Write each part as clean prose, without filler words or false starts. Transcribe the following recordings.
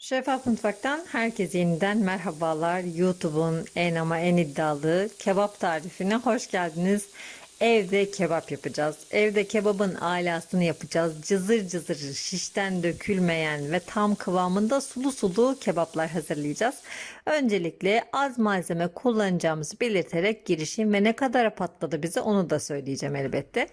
Şeffaf Mutfak'tan herkese yeniden merhabalar. YouTube'un en ama en iddialı kebap tarifine hoş geldiniz. Evde kebap yapacağız. Evde kebabın alasını yapacağız. Cızır cızır, şişten dökülmeyen ve tam kıvamında sulu sulu kebaplar hazırlayacağız. Öncelikle az malzeme kullanacağımızı belirterek girişeyim ve ne kadar patladı bize onu da söyleyeceğim elbette.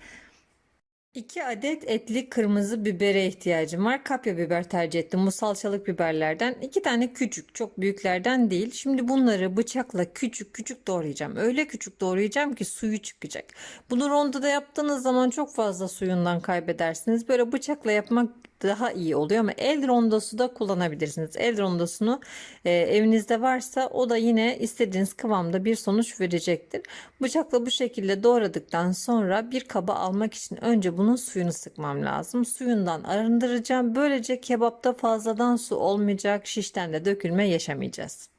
2 adet etli kırmızı bibere ihtiyacım var. Kapya biber tercih ettim. Bu salçalık biberlerden. 2 tane küçük, çok büyüklerden değil. Şimdi bunları bıçakla küçük küçük doğrayacağım. Öyle küçük doğrayacağım ki suyu çıkacak. Bunu rondoda yaptığınız zaman çok fazla suyundan kaybedersiniz. Böyle bıçakla yapmak daha iyi oluyor ama el rondosu da kullanabilirsiniz. El rondosunu evinizde varsa o da yine istediğiniz kıvamda bir sonuç verecektir. Bıçakla bu şekilde doğradıktan sonra bir kaba almak için önce bunun suyunu sıkmam lazım. Suyundan arındıracağım. Böylece kebapta fazladan su olmayacak, şişten de dökülme yaşamayacağız.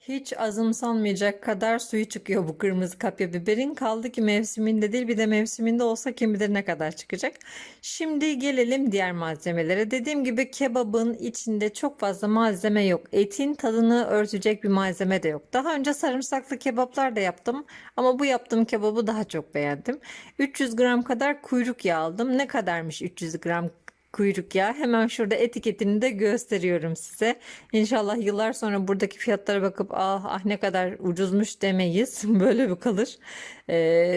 Hiç azımsanmayacak kadar suyu çıkıyor bu kırmızı kapya biberin. Kaldı ki mevsiminde değil, bir de mevsiminde olsa kim bilir ne kadar çıkacak. Şimdi gelelim diğer malzemelere. Dediğim gibi kebabın içinde çok fazla malzeme yok. Etin tadını örtecek bir malzeme de yok. Daha önce sarımsaklı kebaplar da yaptım ama bu yaptığım kebabı daha çok beğendim. 300 gram kadar kuyruk yağı aldım. Ne kadarmış 300 gram kuyruk yağı? Hemen şurada etiketini de gösteriyorum size. İnşallah yıllar sonra buradaki fiyatlara bakıp ah ne kadar ucuzmuş demeyiz. Böyle bir kalır.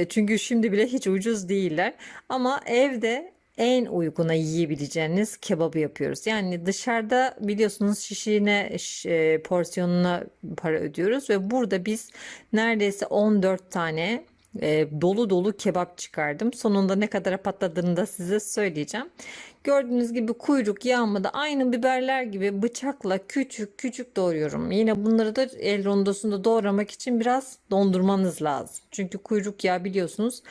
Çünkü şimdi bile hiç ucuz değiller. Ama evde en uyguna yiyebileceğiniz kebabı yapıyoruz. Yani dışarıda biliyorsunuz şişine, porsiyonuna para ödüyoruz ve burada biz neredeyse 14 tane dolu dolu kebap çıkardım. Sonunda ne kadar patladığını da size söyleyeceğim. Gördüğünüz gibi kuyruk yağımı da aynı biberler gibi bıçakla küçük küçük doğruyorum. Yine bunları da el rondosunda doğramak için biraz dondurmanız lazım. Çünkü kuyruk yağı biliyorsunuz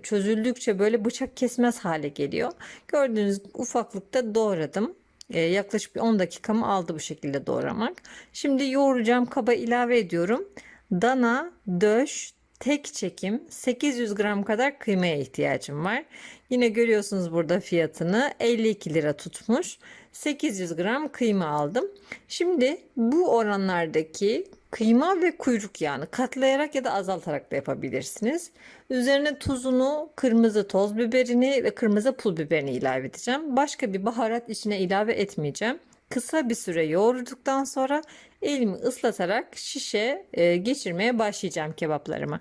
çözüldükçe böyle bıçak kesmez hale geliyor. Gördüğünüz ufaklıkta doğradım. Yaklaşık bir 10 dakikamı aldı bu şekilde doğramak. Şimdi yoğuracağım kaba ilave ediyorum. Dana, döş, tek çekim 800 gram kadar kıymaya ihtiyacım var. Yine görüyorsunuz burada fiyatını 52 lira tutmuş. 800 gram kıyma aldım. Şimdi bu oranlardaki kıyma ve kuyruk yağını katlayarak ya da azaltarak da yapabilirsiniz. Üzerine tuzunu, kırmızı toz biberini ve kırmızı pul biberini ilave edeceğim. Başka bir baharat içine ilave etmeyeceğim. Kısa bir süre yoğurduktan sonra elimi ıslatarak şişe geçirmeye başlayacağım kebaplarımı.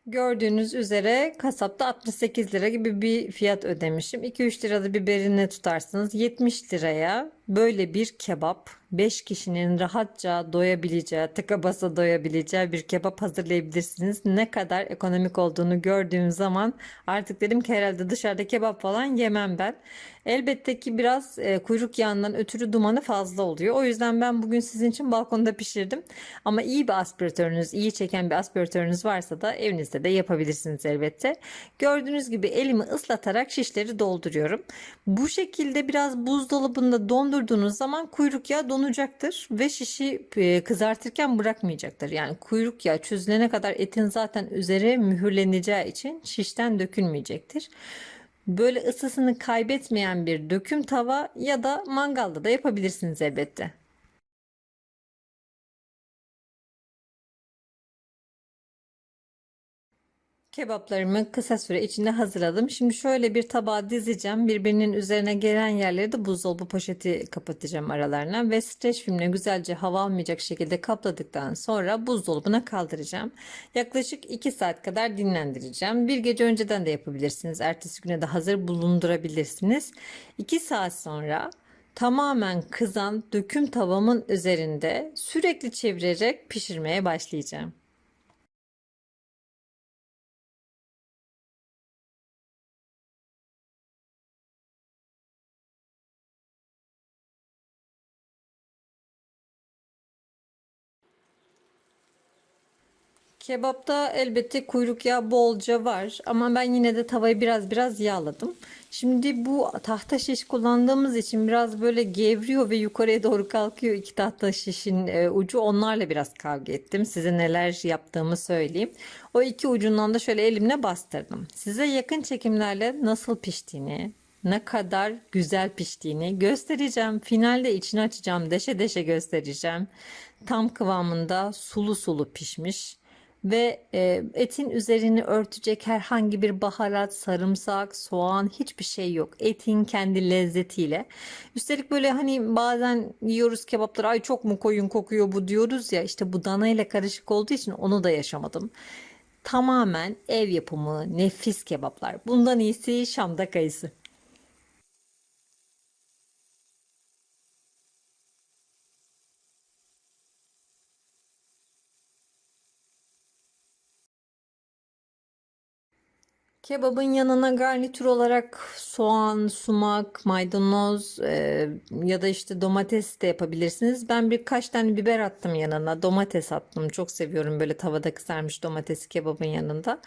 Gördüğünüz üzere kasapta 68 lira gibi bir fiyat ödemişim. 2-3 lirada biberini tutarsınız. 70 liraya böyle bir kebap 5 kişinin rahatça doyabileceği, tıka basa doyabileceği bir kebap hazırlayabilirsiniz. Ne kadar ekonomik olduğunu gördüğüm zaman artık dedim ki herhalde dışarıda kebap falan yemem ben. Elbette ki biraz kuyruk yağından ötürü dumanı fazla oluyor. O yüzden ben bugün sizin için balkonda pişirdim. Ama iyi bir aspiratörünüz, iyi çeken bir aspiratörünüz varsa da evinizde de yapabilirsiniz elbette. Gördüğünüz gibi elimi ıslatarak şişleri dolduruyorum. Bu şekilde biraz buzdolabında dondurduğunuz zaman kuyruk yağı donacaktır ve şişi kızartırken bırakmayacaktır. Yani kuyruk yağı çözülene kadar etin zaten üzeri mühürleneceği için şişten dökülmeyecektir. Böyle ısısını kaybetmeyen bir döküm tava ya da mangalda da yapabilirsiniz elbette. Kebaplarımı kısa süre içinde hazırladım. Şimdi şöyle bir tabağa dizeceğim. Birbirinin üzerine gelen yerleri de buzdolabı poşeti kapatacağım aralarına ve streç filmle güzelce hava almayacak şekilde kapladıktan sonra buzdolabına kaldıracağım. Yaklaşık 2 saat kadar dinlendireceğim. Bir gece önceden de yapabilirsiniz. Ertesi güne de hazır bulundurabilirsiniz. 2 saat sonra tamamen kızan döküm tavamın üzerinde sürekli çevirerek pişirmeye başlayacağım. Kebapta elbette kuyruk yağı bolca var ama ben yine de tavayı biraz yağladım. Şimdi bu tahta şiş kullandığımız için biraz böyle gevriyor ve yukarıya doğru kalkıyor iki tahta şişin ucu. Onlarla biraz kavga ettim. Size neler yaptığımı söyleyeyim. O iki ucundan da şöyle elimle bastırdım. Size yakın çekimlerle nasıl piştiğini, ne kadar güzel piştiğini göstereceğim. Finalde içini açacağım, deşe deşe göstereceğim. Tam kıvamında sulu sulu pişmiş ve etin üzerini örtecek herhangi bir baharat, sarımsak, soğan hiçbir şey yok. Etin kendi lezzetiyle. Üstelik böyle hani bazen yiyoruz kebapları, ay çok mu koyun kokuyor bu diyoruz ya, işte bu dana ile karışık olduğu için onu da yaşamadım. Tamamen ev yapımı nefis kebaplar. Bundan iyisi Şam'da kayısı. Kebabın yanına garnitür olarak soğan, sumak, maydanoz ya da işte domates de yapabilirsiniz. Ben birkaç tane biber attım yanına. Domates attım. Çok seviyorum böyle tavada kızarmış domatesi kebabın yanında.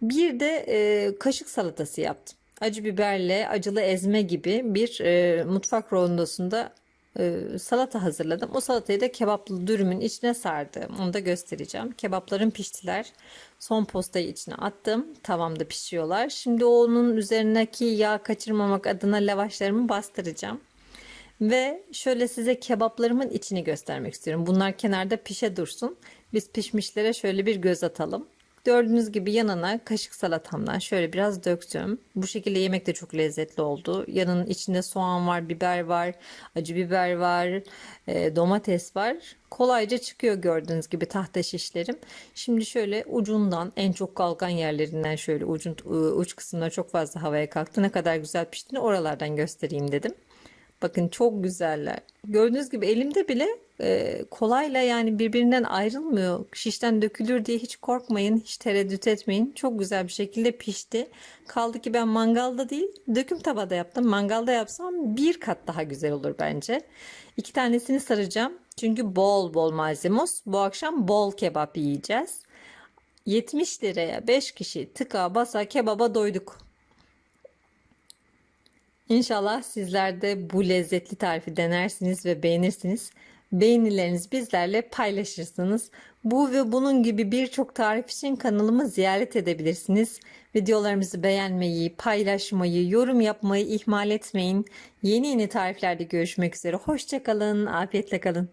Bir de kaşık salatası yaptım. Acı biberle acılı ezme gibi bir mutfak rondosunda salata hazırladım. O salatayı da kebaplı dürümün içine sardım. Onu da göstereceğim. Kebaplarım piştiler. Son postayı içine attım. Tavamda pişiyorlar. Şimdi onun üzerindeki yağ kaçırmamak adına lavaşlarımı bastıracağım. Ve şöyle size kebaplarımın içini göstermek istiyorum. Bunlar kenarda pişe dursun. Biz pişmişlere şöyle bir göz atalım. Gördüğünüz gibi yanına kaşık salatamdan şöyle biraz döktüm. Bu şekilde yemek de çok lezzetli oldu. Yanının içinde soğan var, biber var, acı biber var, domates var. Kolayca çıkıyor gördüğünüz gibi tahta şişlerim. Şimdi şöyle ucundan, en çok kalkan yerlerinden şöyle uç kısmına çok fazla havaya kalktı. Ne kadar güzel piştiğini oralardan göstereyim dedim. Bakın çok güzeller. Gördüğünüz gibi elimde bile kolayla yani birbirinden ayrılmıyor. Şişten dökülür diye hiç korkmayın, hiç tereddüt etmeyin. Çok güzel bir şekilde pişti. Kaldı ki ben mangalda değil, döküm tavada yaptım. Mangalda yapsam bir kat daha güzel olur bence. İki tanesini saracağım. Çünkü bol bol malzemos. Bu akşam bol kebap yiyeceğiz. 70 liraya 5 kişi tıka basa kebaba doyduk. İnşallah sizler de bu lezzetli tarifi denersiniz ve beğenirsiniz. Beğenilerinizi bizlerle paylaşırsınız. Bu ve bunun gibi birçok tarif için kanalımı ziyaret edebilirsiniz. Videolarımızı beğenmeyi, paylaşmayı, yorum yapmayı ihmal etmeyin. Yeni tariflerde görüşmek üzere. Hoşça kalın, afiyetle kalın.